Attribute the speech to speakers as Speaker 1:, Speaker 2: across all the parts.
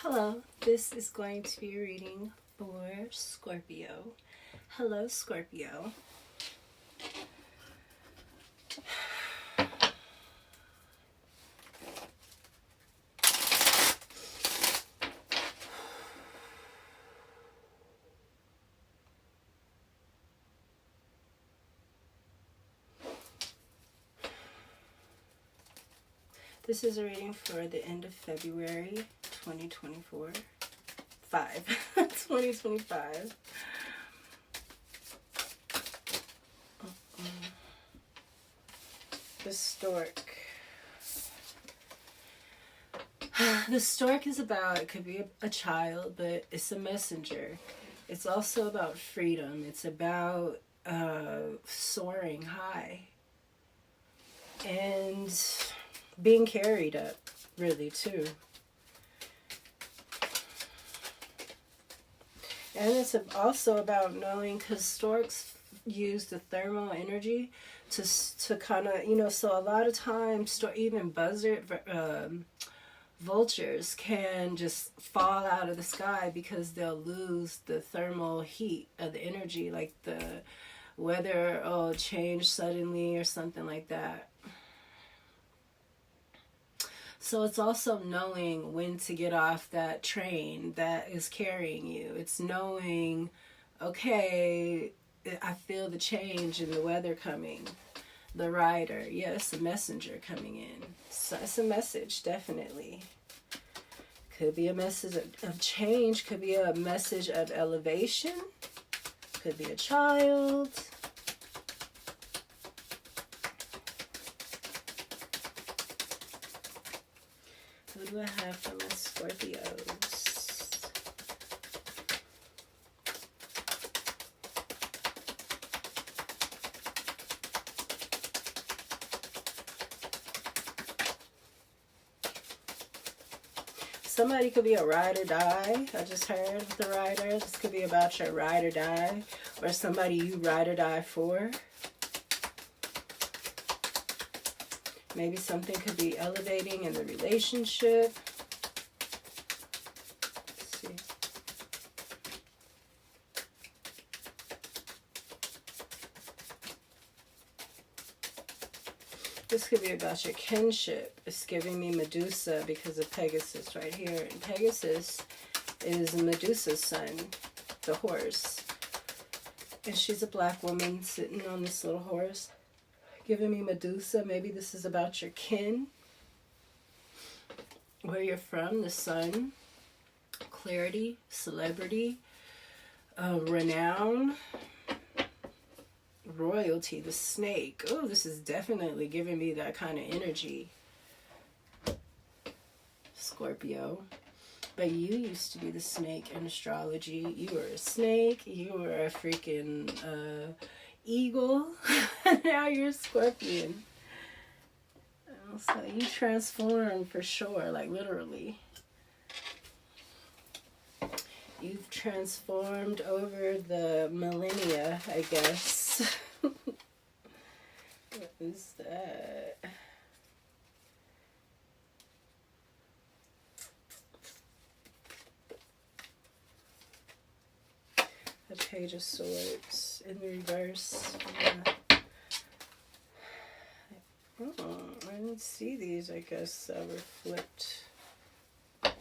Speaker 1: Hello, this is going to be a reading for Scorpio. Hello, Scorpio. This is a reading for the end of February 2024. 2025. The stork. The stork is about, it could be a child, but it's a messenger. It's also about freedom. It's about soaring high and being carried up, really, too. And it's also about knowing, because storks use the thermal energy to kind of, so a lot of times, even vultures can just fall out of the sky because they'll lose the thermal heat of the energy, like the weather will change suddenly or something like that. So it's also knowing when to get off that train that is carrying you. It's knowing, okay, I feel the change in the weather coming. The rider, yes, a messenger coming in. So it's a message, definitely. Could be a message of change. Could be a message of elevation. Could be a child. What do I have for my Scorpios? Somebody could be a ride or die. I just heard the rider. This could be about your ride or die, or somebody you ride or die for. Maybe something could be elevating in the relationship. Let's see. This could be about your kinship. It's giving me Medusa because of Pegasus right here. And Pegasus is Medusa's son, the horse. And she's a black woman sitting on this little horse. Giving me Medusa. Maybe this is about your kin. Where you're from, the sun. Clarity, celebrity, renown, royalty, the snake. Oh, this is definitely giving me that kind of energy. Scorpio. But you used to be the snake in astrology. You were a snake. You were a freaking eagle. Now you're a scorpion. So you transformed for sure, like literally. You've transformed over the millennia, I guess. What is that? The Page of Swords in reverse. Yeah. Oh, I didn't see these, I guess, that were flipped. I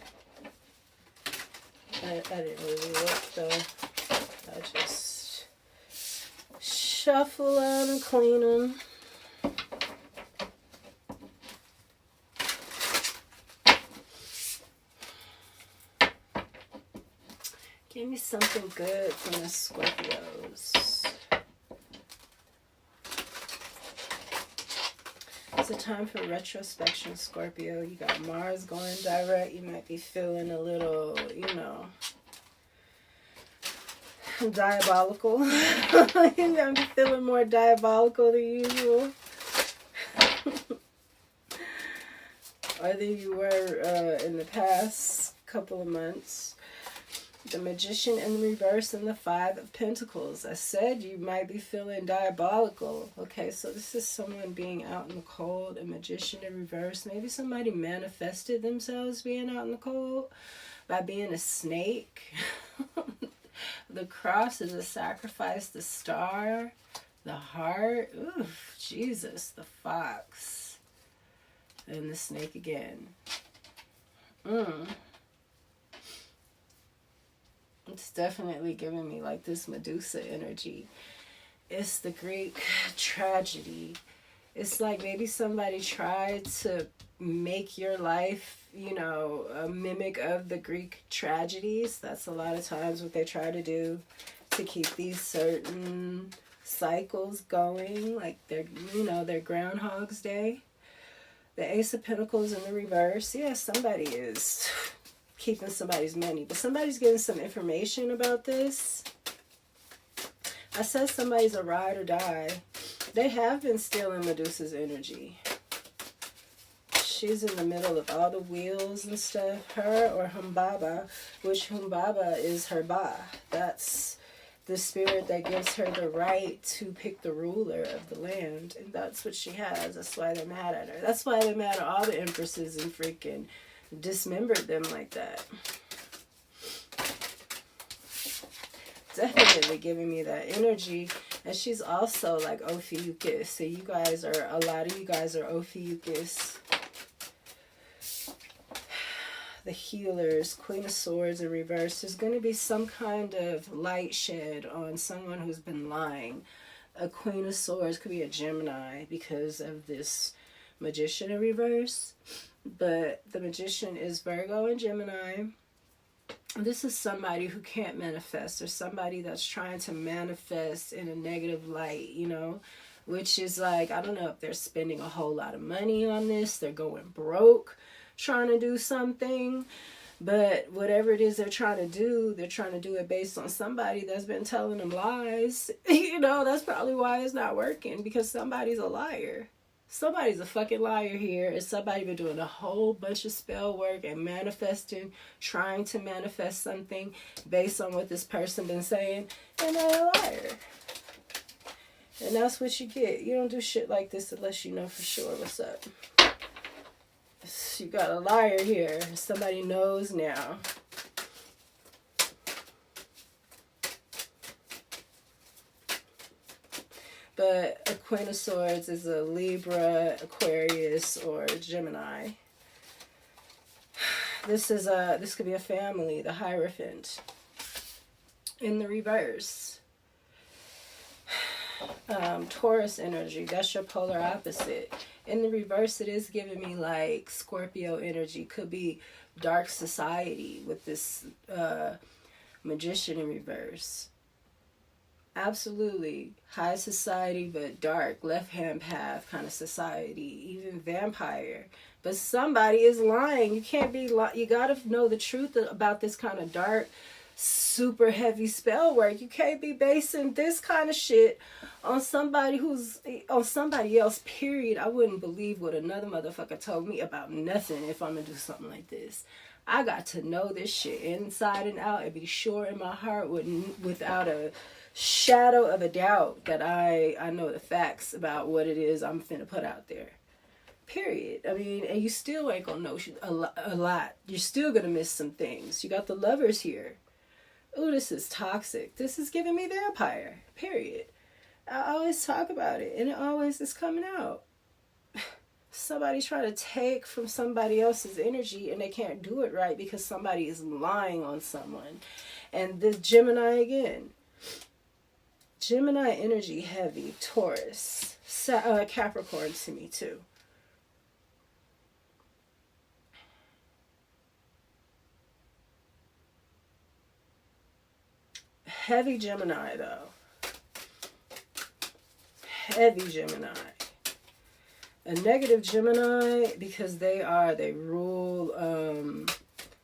Speaker 1: didn't really look, though. I just shuffle them and clean them. Give me something good from the Scorpios. It's a time for retrospection, Scorpio. You got Mars going direct. You might be feeling a little, diabolical. You might be feeling more diabolical than usual. Or than you were in the past couple of months. The Magician in reverse and the Five of Pentacles. I said you might be feeling diabolical. Okay, so this is someone being out in the cold. A Magician in reverse. Maybe somebody manifested themselves being out in the cold. by being a snake. The cross is a sacrifice, the star, the heart, oof, Jesus, the fox, and the snake again. It's definitely giving me like this Medusa energy. It's the Greek tragedy. It's like maybe somebody tried to make your life, you know, a mimic of the Greek tragedies. That's a lot of times what they try to do to keep these certain cycles going. Like their, you know, their Groundhog's Day. The Ace of Pentacles in the reverse. Yeah, somebody is keeping somebody's money. But somebody's getting some information about this. I said somebody's a ride or die. They have been stealing Medusa's energy. She's in the middle of all the wheels and stuff. Her or Humbaba, which Humbaba is her Ba. That's the spirit that gives her the right to pick the ruler of the land. And that's what she has. That's why they're mad at her. That's why they're mad at all the empresses and freaking dismembered them like that. Definitely giving me that energy. And she's also like Ophiuchus. So you guys are, a lot of you guys are Ophiuchus. The healers, Queen of Swords in reverse. There's going to be some kind of light shed on someone who's been lying. A Queen of Swords could be a Gemini because of this Magician in reverse. But the Magician is Virgo and Gemini. This is somebody who can't manifest, or somebody that's trying to manifest in a negative light, you know, which is like, I don't know if they're spending a whole lot of money on this, they're going broke trying to do something, but whatever it is they're trying to do it based on somebody that's been telling them lies. You know, that's probably why it's not working, because somebody's a liar. Somebody's a fucking liar here, and somebody been doing a whole bunch of spell work and manifesting, trying to manifest something based on what this person been saying, and they're a liar. And that's what you get. You don't do shit like this unless you know for sure what's up. You got a liar here. Somebody knows now. But a Queen of Swords is a Libra, Aquarius, or Gemini. This could be a family, the Hierophant. In the reverse, Taurus energy, that's your polar opposite. In the reverse, it is giving me like Scorpio energy. Could be dark society with this Magician in reverse. Absolutely. High society, but dark. Left-hand path kind of society. Even vampire. But somebody is lying. You can't be lying. You got to know the truth about this kind of dark, super heavy spell work. You can't be basing this kind of shit on somebody else, period. I wouldn't believe what another motherfucker told me about nothing if I'm going to do something like this. I got to know this shit inside and out and be sure in my heart without a shadow of a doubt that I know the facts about what it is I'm finna put out there. Period. I mean, and you still ain't gonna know a lot. You're still gonna miss some things. You got the Lovers here. Ooh, this is toxic. This is giving me vampire. Period. I always talk about it, and it always is coming out. Somebody's trying to take from somebody else's energy, and they can't do it right because somebody is lying on someone. And the Gemini again. Gemini energy heavy. Taurus. Capricorn to me too. Heavy Gemini though. Heavy Gemini. A negative Gemini because they rule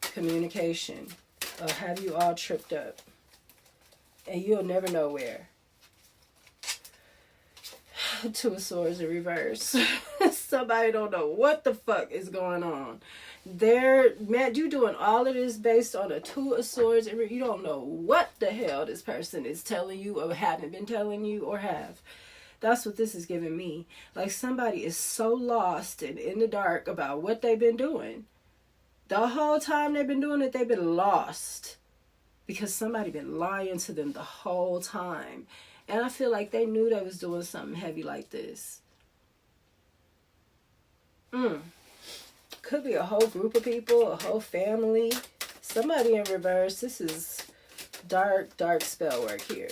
Speaker 1: communication. Have you all tripped up? And you'll never know where. Two of Swords in reverse. Somebody don't know what the fuck is going on. You doing all of this based on a Two of Swords. You don't know what the hell this person is telling you or haven't been telling you or have. That's what this is giving me. Like somebody is so lost and in the dark about what they've been doing The whole time they've been doing it, they've been lost. Because somebody been lying to them the whole time. And I feel like they knew they was doing something heavy like this. Could be a whole group of people, a whole family. Somebody in reverse. This is dark, dark spell work here.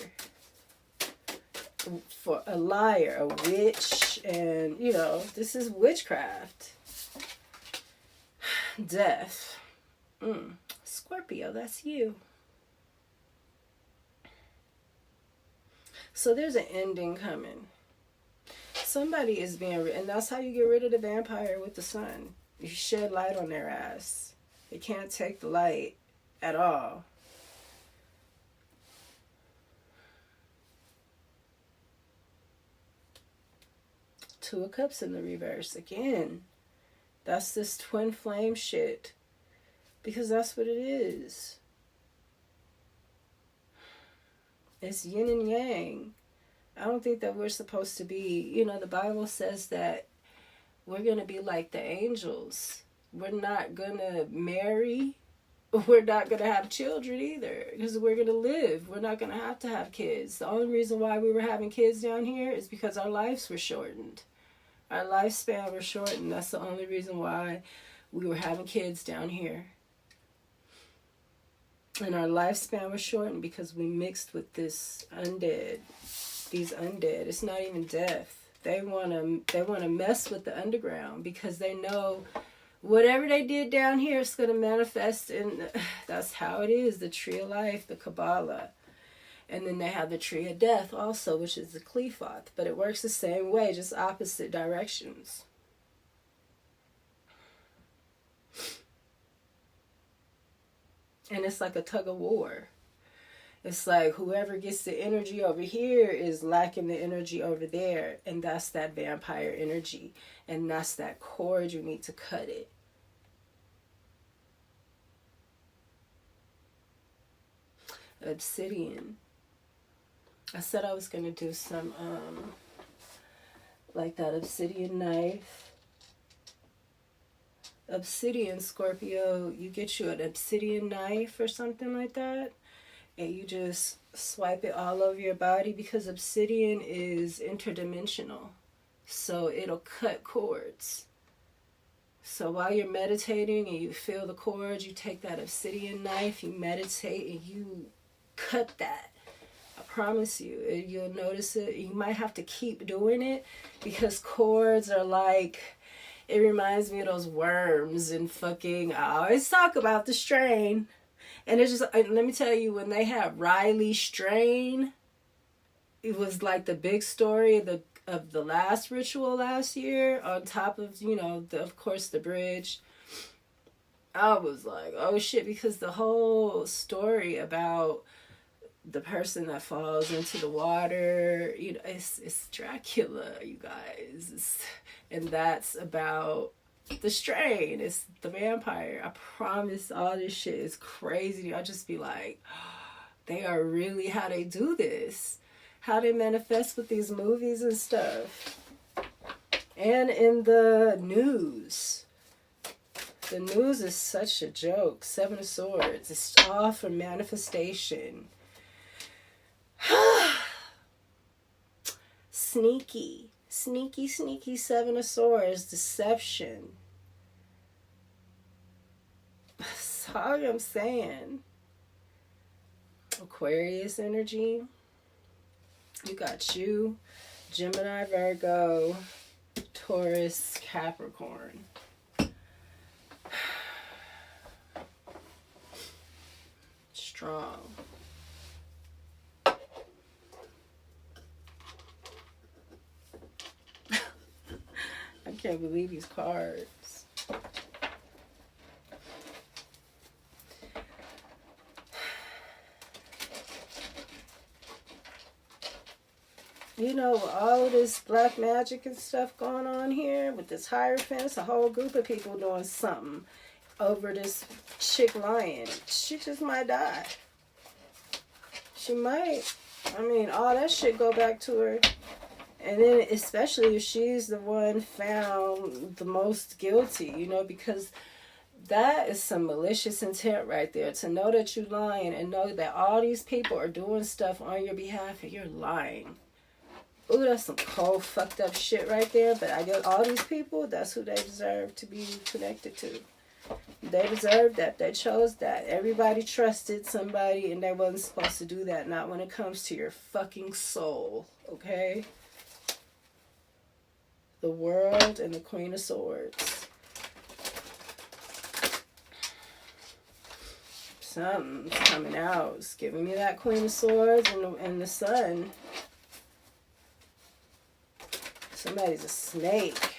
Speaker 1: For a liar, a witch, and, you know, this is witchcraft. Death. Scorpio, that's you. So there's an ending coming. Somebody is being, and that's how you get rid of the vampire with the sun. You shed light on their ass. They can't take the light at all. Two of Cups in the reverse again. That's this twin flame shit. Because that's what it is. It's yin and yang. I don't think that we're supposed to be, you know, the Bible says that we're going to be like the angels. We're not going to marry. We're not going to have children either. Because we're going to live. We're not going to have kids. The only reason why we were having kids down here is because our lives were shortened. Our lifespan was shortened. That's the only reason why we were having kids down here. And our lifespan was shortened because we mixed with this undead. These undead. It's not even death. They wanna mess with the underground because they know whatever they did down here is gonna manifest in. That's how it is. The tree of life, the Kabbalah. And then they have the tree of death also, which is the Qliphoth. But it works the same way, just opposite directions. And it's like a tug of war. It's like whoever gets the energy over here is lacking the energy over there. And that's that vampire energy. And that's that cord. You need to cut it. Obsidian. I said I was going to do some, like that obsidian knife. Obsidian, Scorpio, you get you an obsidian knife or something like that. And you just swipe it all over your body because obsidian is interdimensional. So it'll cut cords. So while you're meditating and you feel the cords, you take that obsidian knife, you meditate, and you cut that. I promise you, you'll notice it. You might have to keep doing it because cords are like, it reminds me of those worms and fucking, I always talk about the strain. And it's just, let me tell you, when they had Riley strain, it was like the big story of the last ritual last year on top of, you know, of course, the bridge. I was like, oh shit, because the whole story about the person that falls into the water, you know, it's Dracula, you guys. And that's about the strain. It's the vampire. I promise all this shit is crazy. I'll just be like, they are really how they do this. How they manifest with these movies and stuff. And in the news. The news is such a joke. Seven of Swords. It's all for manifestation. Sneaky. Sneaky, sneaky Seven of Swords. Deception. That's all I'm saying. Aquarius energy. You got you. Gemini, Virgo, Taurus, Capricorn. Strong. I can't believe these cards. You know, all of this black magic and stuff going on here with this Hierophant, a whole group of people doing something over this chick lion. She just might die. She might. I mean, all that shit go back to her. And then especially if she's the one found the most guilty, you know, because That is some malicious intent right there. To know that you're lying and know that all these people are doing stuff on your behalf and you're lying. Ooh, that's some cold, fucked up shit right there. But I guess all these people, that's who they deserve to be connected to. They deserve that. They chose that. Everybody trusted somebody and they wasn't supposed to do that. Not when it comes to your fucking soul. Okay? The World and the Queen of Swords. Something's coming out. It's giving me that Queen of Swords and the Sun. Somebody's a snake.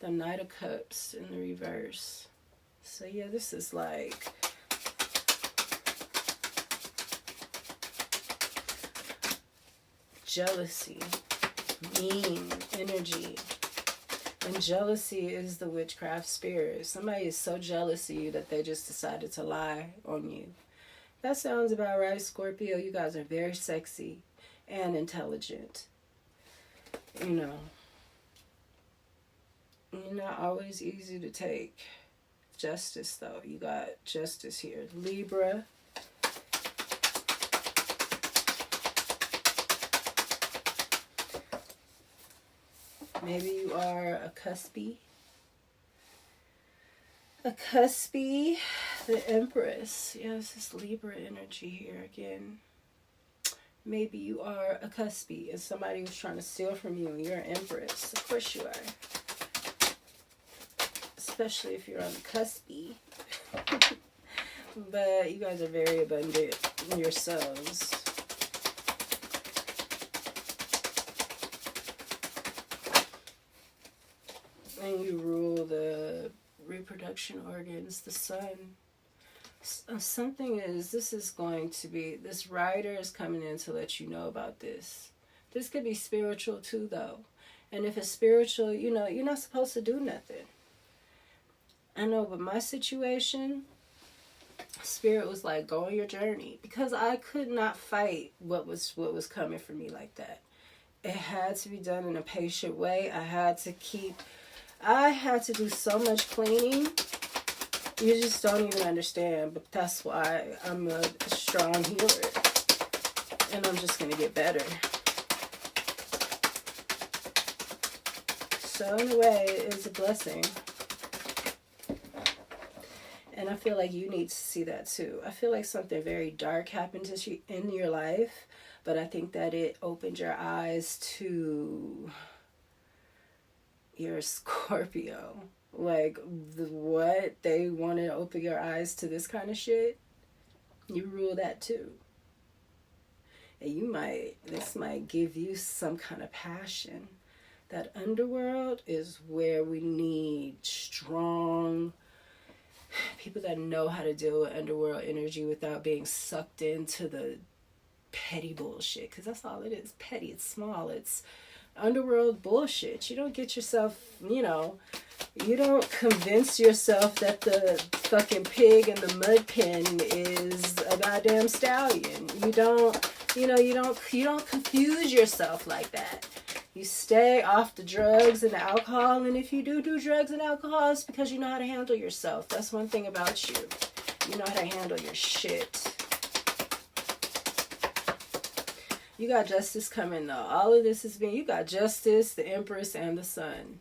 Speaker 1: The Knight of Cups in the reverse. So yeah, this is like jealousy, mean energy. And jealousy is the witchcraft spirit. Somebody is so jealous of you that they just decided to lie on you. That sounds about right, Scorpio. You guys are very sexy and intelligent. You know, you're not always easy to take. Justice, though. You got justice here. Libra. Maybe you are a cuspy. A cuspy. The Empress. Yes, this Libra energy here again. Maybe you are a cuspy and somebody was trying to steal from you and you're an Empress. Of course you are. Especially if you're on the cuspy. But you guys are very abundant in yourselves. And you rule the reproduction organs, the sun. Something is, this is going to be, this rider is coming in to let you know about this. This could be spiritual too, though. And if it's spiritual, you know, you're not supposed to do nothing. I know, but my situation, Spirit was like, go on your journey. Because I could not fight what was coming for me like that. It had to be done in a patient way. I had to do so much cleaning. You just don't even understand. But that's why I'm a strong healer. And I'm just going to get better. So in a way, it's a blessing. And I feel like you need to see that too. I feel like something very dark happened to you in your life, but I think that it opened your eyes to your Scorpio. Like, what? They want to open your eyes to this kind of shit? You rule that too. And this might give you some kind of passion. That underworld is where we need strong people that know how to deal with underworld energy without being sucked into the petty bullshit. Because that's all it is. Petty. It's small. It's underworld bullshit. You don't get yourself, you don't convince yourself that the fucking pig in the mud pen is a goddamn stallion. You don't confuse yourself like that. You stay off the drugs and the alcohol, and if you do drugs and alcohol, it's because you know how to handle yourself. That's one thing about you. You know how to handle your shit. You got justice coming, though. All of this is you got justice, the Empress, and the Sun.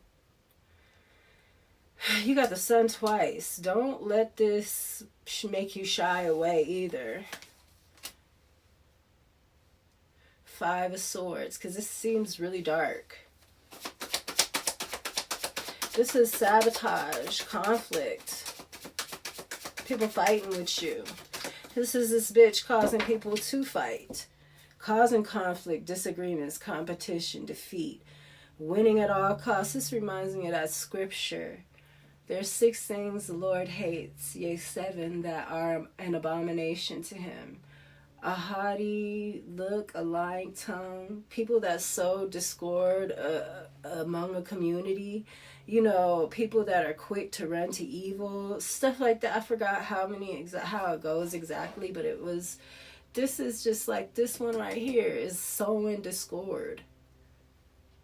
Speaker 1: You got the Sun twice. Don't let this make you shy away either. 5 of Swords, because this seems really dark. This is sabotage, conflict, people fighting with you. This is this bitch causing people to fight, causing conflict, disagreements, competition, defeat, winning at all costs. This reminds me of that scripture. There's 6 things the Lord hates, yea, 7 that are an abomination to him. A haughty look, a lying tongue, people that sow discord among a community, you know, people that are quick to run to evil, stuff like that. I forgot how it goes exactly, but it was, this is just like, this one right here is sowing discord.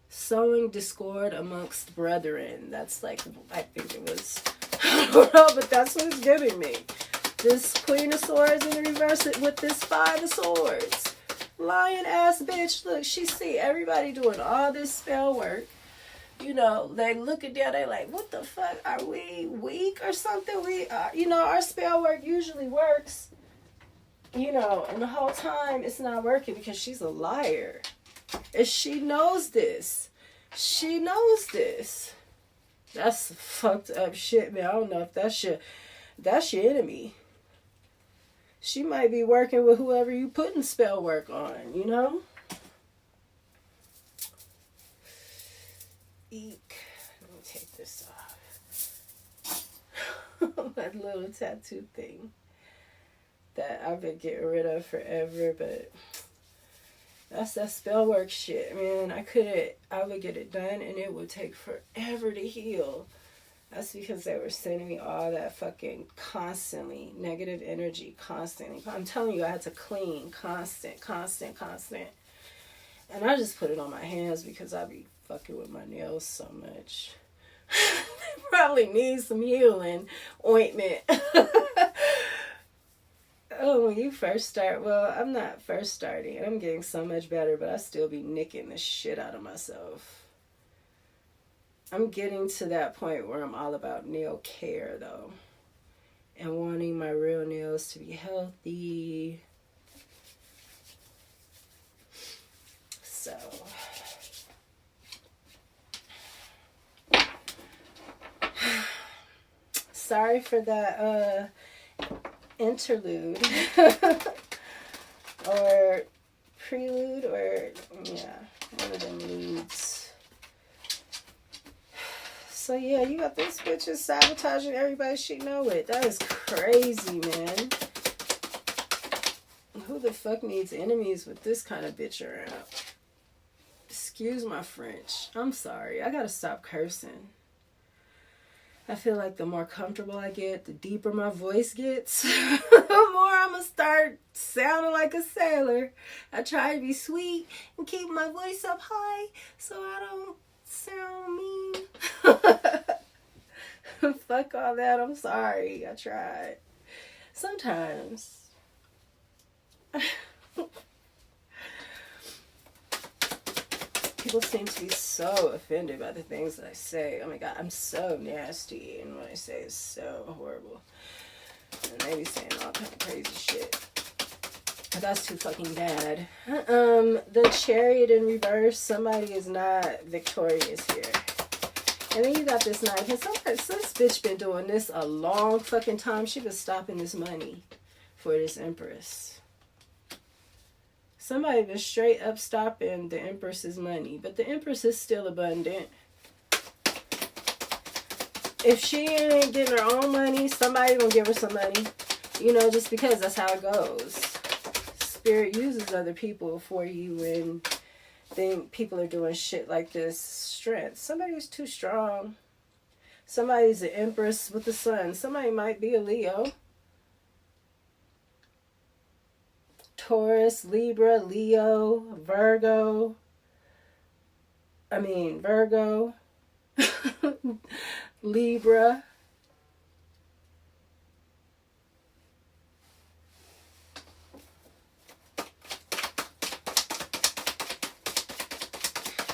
Speaker 1: Sowing discord amongst brethren. That's like, I think it was, I don't know, but that's what it's giving me. This Queen of Swords in reverse it with this Five of Swords. Lying ass bitch. Look, she see everybody doing all this spell work. You know, they looking down, they like, what the fuck? Are we weak or something? We are, you know, our spell work usually works. You know, and the whole time it's not working because she's a liar. And she knows this. She knows this. That's fucked up shit, man. I don't know if that's your enemy. She might be working with whoever you putting spell work on, you know? Eek. Let me take this off. That little tattoo thing that I've been getting rid of forever, but that's that spell work shit, man. I would get it done and it would take forever to heal. That's because they were sending me all that fucking constantly negative energy, constantly. I'm telling you, I had to clean constant. And I just put it on my hands because I be fucking with my nails so much. Probably need some healing ointment. Oh, when you first start, well, I'm not first starting. I'm getting so much better, but I still be nicking the shit out of myself. I'm getting to that point where I'm all about nail care, though. And wanting my real nails to be healthy. So. Sorry for that, interlude. Or prelude, or, yeah, one of them leads. So yeah, you got this bitch just sabotaging everybody she know it. That is crazy, man. Who the fuck needs enemies with this kind of bitch around? Excuse my French. I'm sorry. I gotta stop cursing. I feel like the more comfortable I get, the deeper my voice gets, the more I'm gonna start sounding like a sailor. I try to be sweet and keep my voice up high so I don't sound mean. Fuck all that. I'm sorry. I tried. Sometimes. People seem to be so offended by the things that I say. Oh my God, I'm so nasty. And what I say is so horrible. And they be saying all kind of crazy shit. But that's too fucking bad. The Chariot in reverse. Somebody is not victorious here. And then you got this Knight. Because this bitch been doing this a long fucking time. She was stopping this money for this Empress. Somebody been straight up stopping the Empress's money. But the Empress is still abundant. If she ain't getting her own money, somebody gonna give her some money. You know, just because that's how it goes. Spirit uses other people for you when people are doing shit like this. Strength. Somebody's too strong. Somebody's an Empress with the Sun. Somebody might be a Leo. Taurus, Libra, Leo, Virgo. Libra.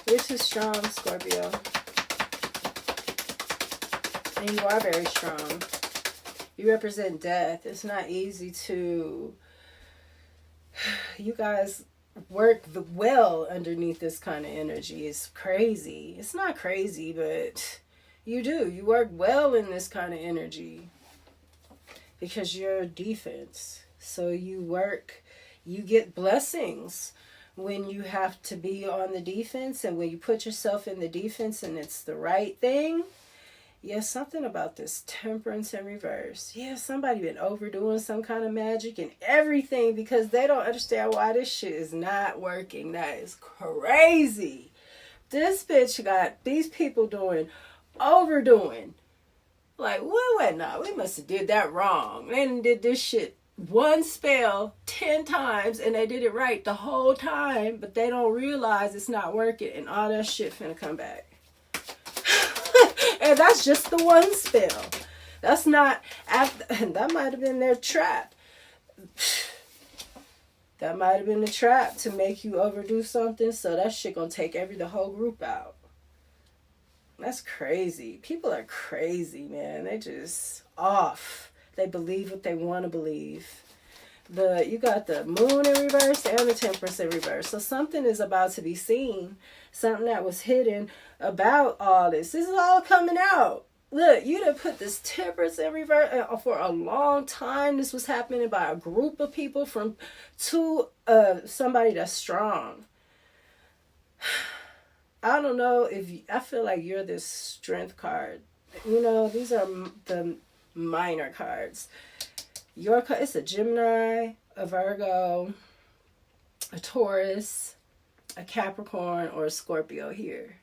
Speaker 1: This is strong, Scorpio. And you are very strong. You represent death. It's not easy to... You guys work well underneath this kind of energy. It's crazy. It's not crazy, but you do. You work well in this kind of energy. Because you're defense. So you get blessings when you have to be on the defense, and when you put yourself in the defense and it's the right thing. Yeah, something about this Temperance in reverse. Yeah, somebody been overdoing some kind of magic and everything because they don't understand why this shit is not working. That is crazy. This bitch got these people doing overdoing. Like, what? No, we must have did that wrong. They did this shit one spell 10 times and they did it right the whole time, but they don't realize it's not working and all that shit finna come back. And that's just the one spell. That's not after, that might have been their trap. That might have been the trap to make you overdo something, so that shit gonna take the whole group out. That's crazy. People are crazy, man. They just off. They believe what they want to believe. You got the moon in reverse and the temperance in reverse. So something is about to be seen. Something that was hidden about all this. This is all coming out. Look, you done put this temperance in reverse for a long time. This was happening by a group of people to somebody that's strong. I don't know I feel like you're this strength card. You know, these are the minor cards. Your card, it's a Gemini, a Virgo, a Taurus, a Capricorn, or a Scorpio here.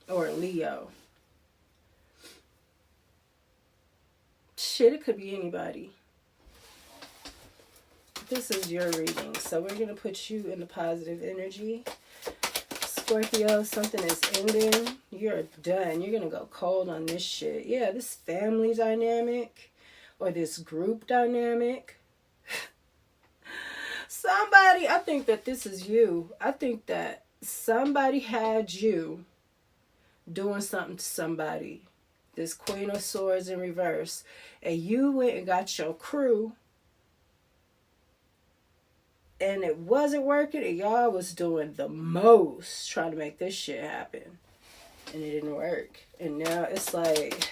Speaker 1: Or a Leo. Shit, it could be anybody. This is your reading. So we're going to put you in the positive energy. Scorpio, something is ending. You're done. You're going to go cold on this shit. Yeah, this family dynamic or this group dynamic. Somebody, I think that this is you. I think that somebody had you doing something to somebody. This Queen of Swords in reverse. And you went and got your crew. And it wasn't working. And y'all was doing the most trying to make this shit happen. And it didn't work. And now it's like,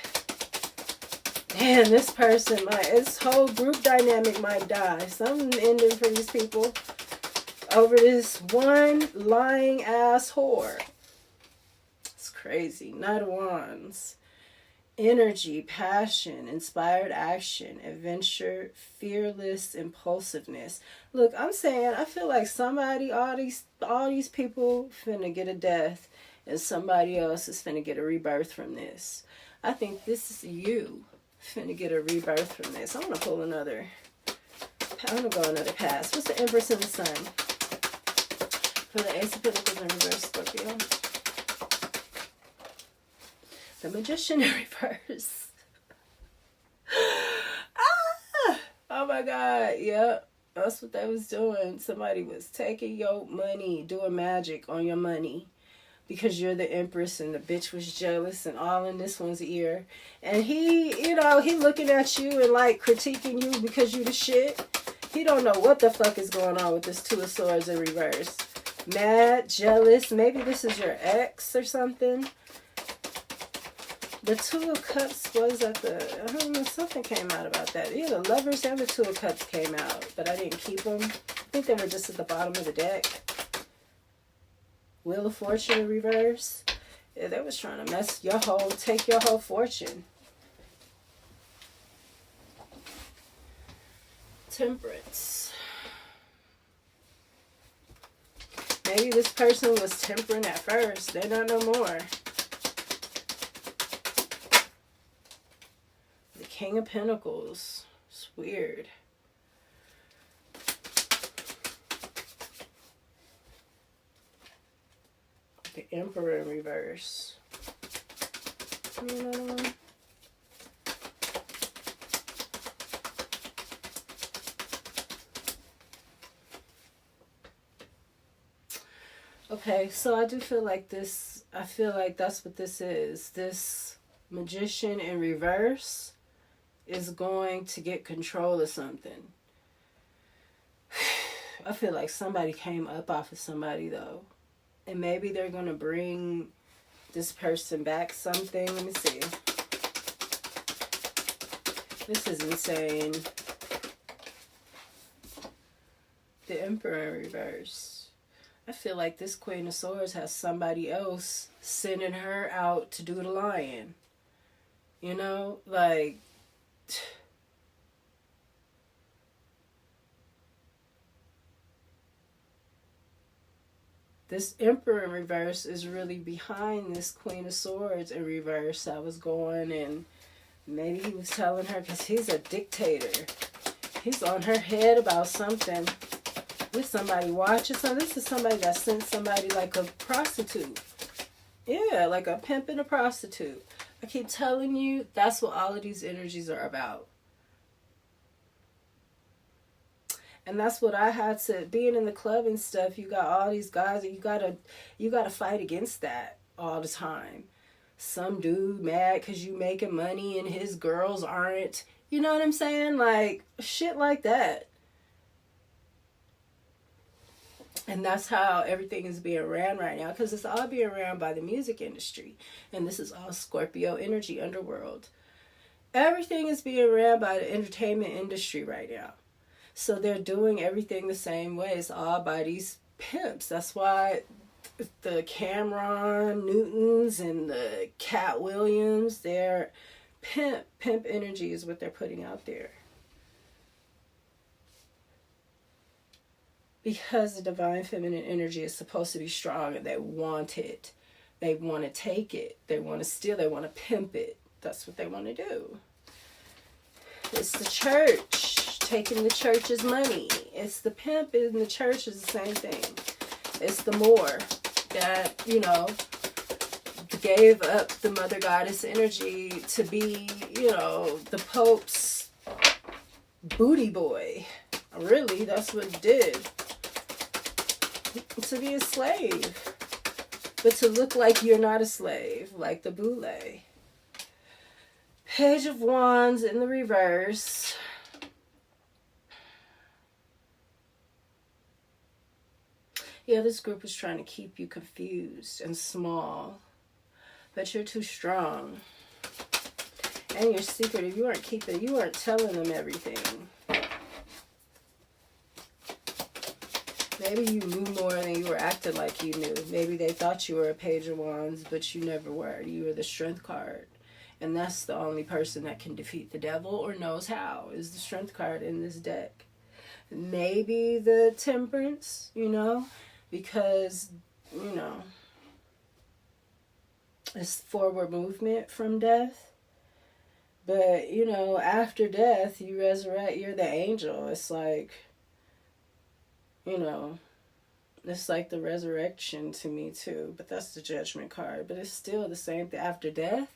Speaker 1: man, this person this whole group dynamic might die. Something ending for these people over this one lying ass whore. It's crazy. Knight of Wands. Energy, passion, inspired action, adventure, fearless impulsiveness. Look, I'm saying, I feel like somebody, all these people finna get a death and somebody else is finna get a rebirth from this. I think this is you finna get a rebirth from this. I'm gonna pull another. I'm gonna go another pass. What's the Empress and the Sun? For the Ace of Pentacles in reverse, Scorpio. The Magician in reverse. Oh my God. Yep. That's what they was doing. Somebody was taking your money, doing magic on your money. Because you're the Empress and the bitch was jealous and all in this one's ear. And he looking at you and like critiquing you because you the shit. He don't know what the fuck is going on with this Two of Swords in reverse. Mad, jealous. Maybe this is your ex or something. The Two of Cups was at I don't know, something came out about that. Yeah, the Lovers and the Two of Cups came out, but I didn't keep them. I think they were just at the bottom of the deck. Wheel of Fortune in reverse. Yeah, they was trying to take your whole fortune. Temperance. Maybe this person was tempering at first. They're not no more. King of Pentacles. It's weird. The Emperor in reverse. Another one. Okay, so I do feel like this. I feel like that's what this is. This Magician in reverse is going to get control of something. I feel like somebody came up off of somebody though. And maybe they're going to bring this person back something. Let me see. This is insane. The Emperor in reverse. I feel like this Queen of Swords has somebody else sending her out to do the lying. You know, like, This Emperor in reverse is really behind this Queen of Swords in reverse that was going, and maybe he was telling her, because he's a dictator. He's on her head about something. This somebody watching. So this is somebody that sent somebody like a prostitute. Yeah, like a pimp and a prostitute. I keep telling you, that's what all of these energies are about. And that's what I had to, being in the club and stuff, you got all these guys, and you gotta fight against that all the time. Some dude mad because you making money and his girls aren't. You know what I'm saying? Like, shit like that. And that's how everything is being ran right now, because it's all being ran by the music industry. And this is all Scorpio energy, underworld. Everything is being ran by the entertainment industry right now. So they're doing everything the same way. It's all by these pimps. That's why the Cameron Newtons and the Cat Williams, they're pimp energy is what they're putting out there. Because the divine feminine energy is supposed to be strong, and they want it. They want to take it. They want to steal. They want to pimp it. That's what they want to do. It's the church taking the church's money. It's the pimp in the church is the same thing. It's the Moor that, you know, gave up the mother goddess energy to be, you know, the Pope's booty boy. Really, that's what it did. To be a slave. But to look like you're not a slave, like the boule. Page of Wands in the reverse. Yeah, this group is trying to keep you confused and small. But you're too strong. And you're secretive. You weren't telling them everything. Maybe you knew more than you were acting like you knew. Maybe they thought you were a Page of Wands, but you never were. You were the Strength card. And that's the only person that can defeat the devil, or knows how, is the Strength card in this deck. Maybe the Temperance, you know, because, you know, it's forward movement from death. But, you know, after death, you resurrect, you're the angel. It's like, you know, it's like the resurrection to me too. But that's the Judgment card. But it's still the same thing. After death,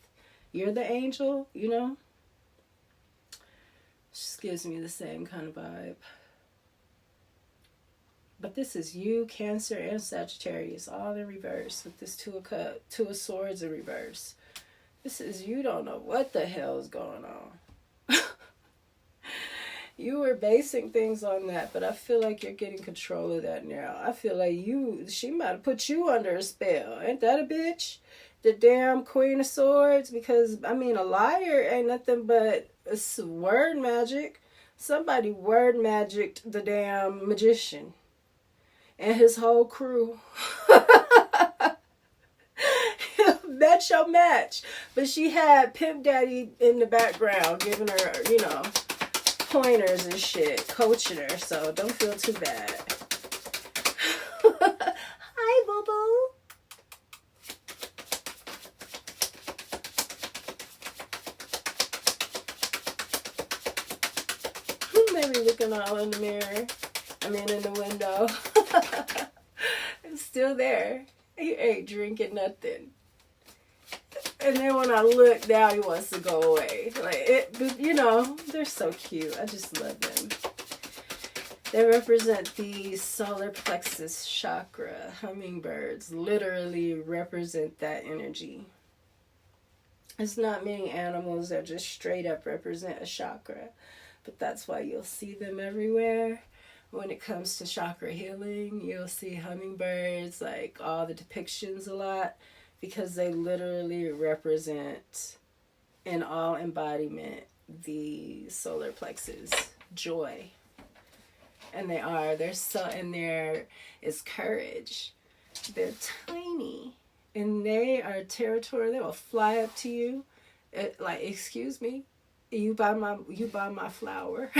Speaker 1: you're the angel, you know. Just gives me the same kind of vibe. But this is you, Cancer, and Sagittarius, all in reverse with this Two of Swords in reverse. This is, you don't know what the hell is going on. You were basing things on that, but I feel like you're getting control of that now. I feel like she might have put you under a spell. Ain't that a bitch? The damn Queen of Swords, because, I mean, a liar ain't nothing but word magic. Somebody word magicked the damn magician and his whole crew. That's your match. But she had Pimp Daddy in the background giving her, you know, pointers and shit, coaching her, so don't feel too bad. Hi, boo-boo. Maybe looking all in the mirror. I mean, in the window. It's still there. He ain't drinking nothing. And then when I look down, he wants to go away. Like, you know, they're so cute. I just love them. They represent the solar plexus chakra. Hummingbirds literally represent that energy. It's not many animals that just straight up represent a chakra. But that's why you'll see them everywhere. When it comes to chakra healing, you'll see hummingbirds, like all the depictions a lot. Because they literally represent, in all embodiment, the solar plexus, joy. And there is courage. They're tiny. And they are territorial. They will fly up to you. Like, excuse me, you buy my flower.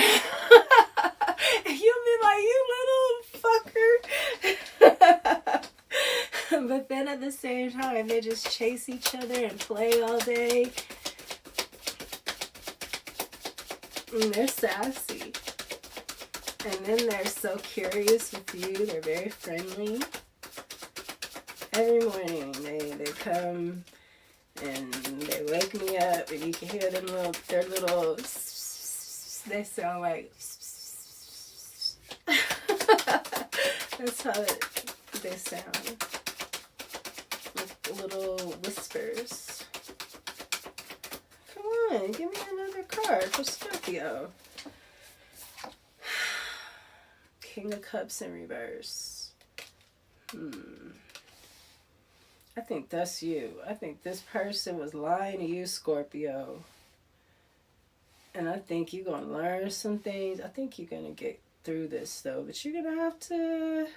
Speaker 1: You'll be like, you little fucker. But then at the same time, they just chase each other and play all day. And they're sassy. And then they're so curious with you. They're very friendly. Every morning they come and they wake me up, and you can hear them their little, they sound like, that's how they sound, like little whispers. Come on, give me another card for Scorpio. King of Cups in reverse. I think that's you. I think this person was lying to you, Scorpio. And I think you're going to learn some things. I think you're going to get through this, though. But you're going to have to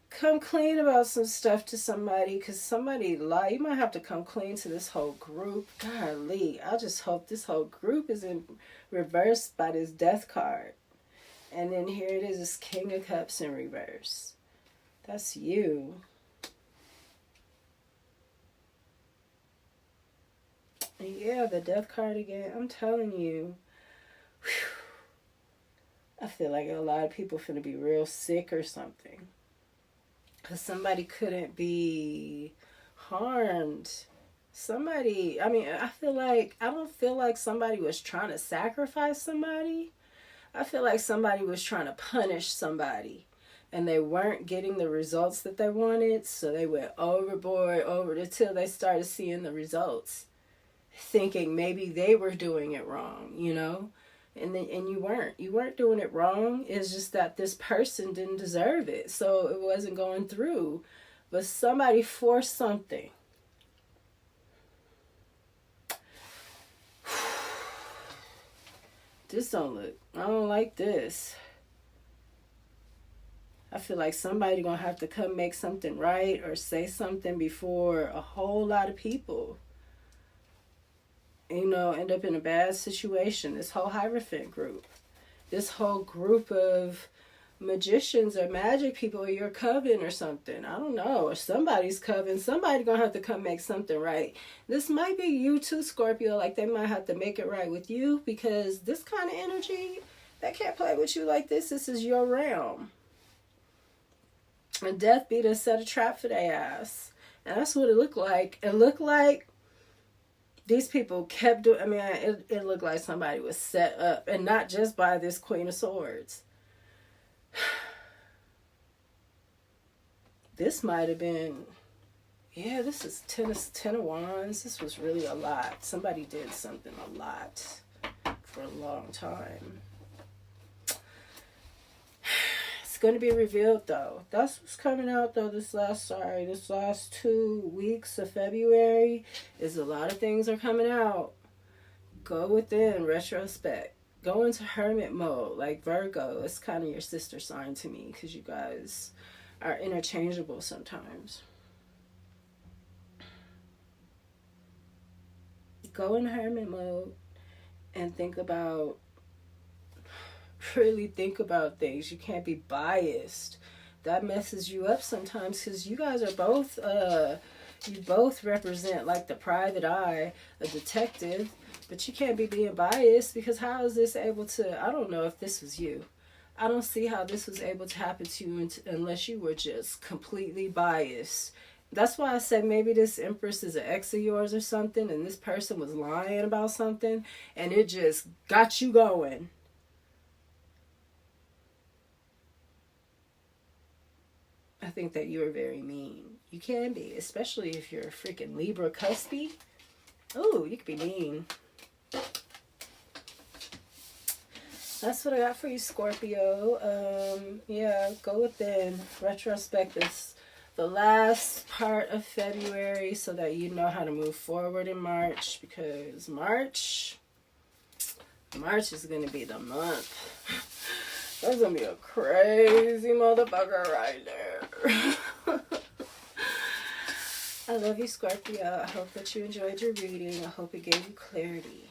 Speaker 1: come clean about some stuff to somebody, because somebody lied. You might have to come clean to this whole group. Golly, I just hope this whole group is in reverse by this death card. And then here it is, this King of Cups in reverse. That's you. And yeah, the death card again. I'm telling you. Whew, I feel like a lot of people finna be real sick or something. Because somebody couldn't be harmed. Somebody, I mean, I don't feel like somebody was trying to sacrifice somebody. I feel like somebody was trying to punish somebody, and they weren't getting the results that they wanted, so they went overboard until they started seeing the results, thinking maybe they were doing it wrong, you know? And you weren't doing it wrong. It's just that this person didn't deserve it, so it wasn't going through. But somebody forced something. This don't look, I don't like this. I feel like somebody gonna have to come make something right or say something before a whole lot of people, you know, end up in a bad situation. This whole Hierophant group, this whole group of magicians or magic people, or your coven or something, I don't know, or somebody's coven, somebody gonna have to come make something right. This might be you too, Scorpio, like they might have to make it right with you, because this kind of energy, they can't play with you like this. This is your realm. And death beat and set a trap for their ass. And that's what it looked like. It looked like these people kept doing, I mean, it looked like somebody was set up, and not just by this Queen of Swords. This might have been, yeah, this is Ten of Wands. This was really a lot. Somebody did something a lot for a long time. It's going to be revealed, though. That's what's coming out, though, this last 2 weeks of February, is a lot of things are coming out. Go within, retrospect. Go into hermit mode, like Virgo. It's kind of your sister sign to me, because you guys are interchangeable sometimes. Go in hermit mode and really think about things. You can't be biased. That messes you up sometimes, because you guys are both, you both represent like the private eye, a detective. But you can't be being biased, because how is this able to, I don't know if this was you. I don't see how this was able to happen to you unless you were just completely biased. That's why I said maybe this Empress is an ex of yours or something, and this person was lying about something, and it just got you going. I think that you're very mean. You can be, especially if you're a freaking Libra cuspy. Oh, you could be mean. That's what I got for you, Scorpio. Yeah, go within. Retrospect is the last part of February, so that you know how to move forward in March, because March is going to be the month. That's going to be a crazy motherfucker right there. I love you, Scorpio. I hope that you enjoyed your reading. I hope it gave you clarity.